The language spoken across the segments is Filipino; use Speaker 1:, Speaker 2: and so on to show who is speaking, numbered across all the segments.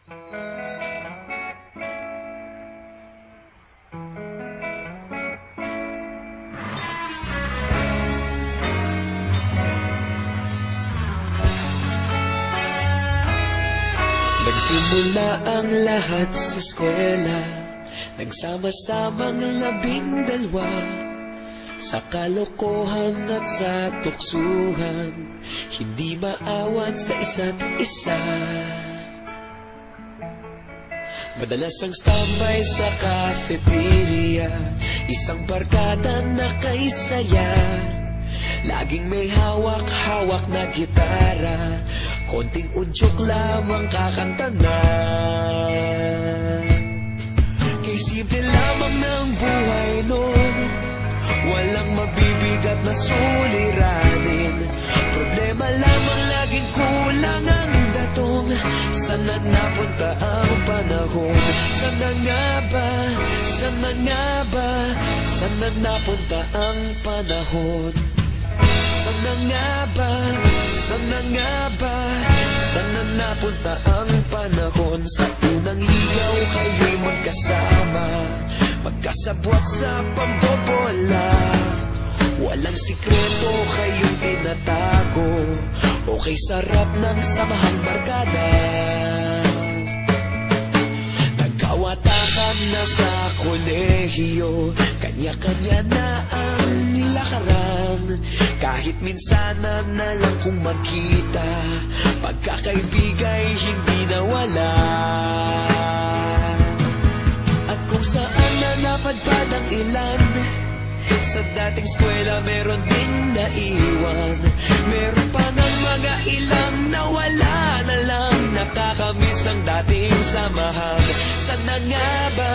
Speaker 1: Nagsimula ang lahat sa eskwela, nagsama-samang 12 sa kalokohan at sa tuksuhan, hindi maawat sa isa't isa. Madalas ang standby sa cafeteria, isang barkada na kaisaya, laging may hawak-hawak na gitara, konting udyok lamang kakanta na. Kay simple lamang ng buhay nun, walang mabibigat na suliranin, problema lamang laging kulang ang datong. Sana napunta ang panahon? Sana nga ba? Sana nga ba? Sana napunta ang panahon? Sana nga ba? Sana nga ba? Sana napunta ang panahon? Sa unang ligaw kayo'y magkasama, magkasabwat sa pambobola, walang sikreto kayong tinatago, okay sarap ng samahang barkada. Nagkawatakan na sa kolehiyo, kanya-kanya na ang lakaran, kahit minsanan na lang kung magkita, pagkakaibigay hindi nawala. At kung saan na napadpad ang ilan, sa dating eskwela meron ding naiwan, meron pa ng mga ilang nawala na lang, nakakamiss ang dating samahan. Sana nga ba?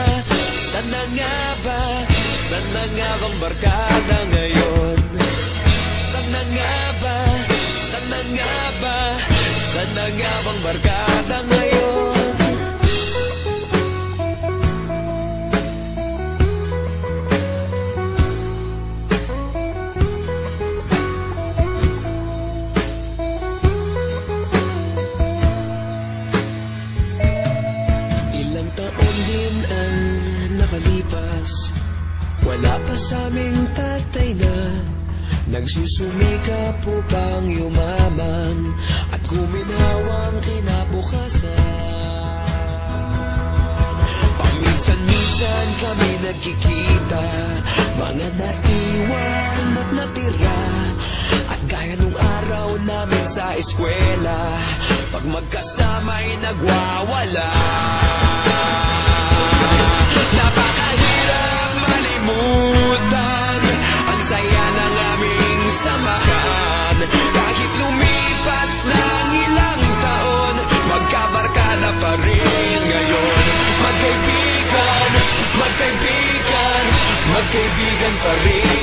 Speaker 1: Sana nga ba? Sana nga bang barkada ngayon? Sana nga ba? Sana nga ba? Sana nga bang barkada ngayon? Ilang taon din ang nakalipas, wala pa sa aming tatay na nagsusumikap upang yumaman at guminhawang kinabukasan. Paminsan-minsan kami nagkikita, mga naiwan at natira, at gaya nung araw namin sa eskwela, pag magkasama'y nagwawala. Napakahirap malimutan ang saya ng aming samahan, kahit lumipas ng ilang taon, magkabarkada pa rin ngayon. Magkaibigan, magkaibigan, magkaibigan pa rin.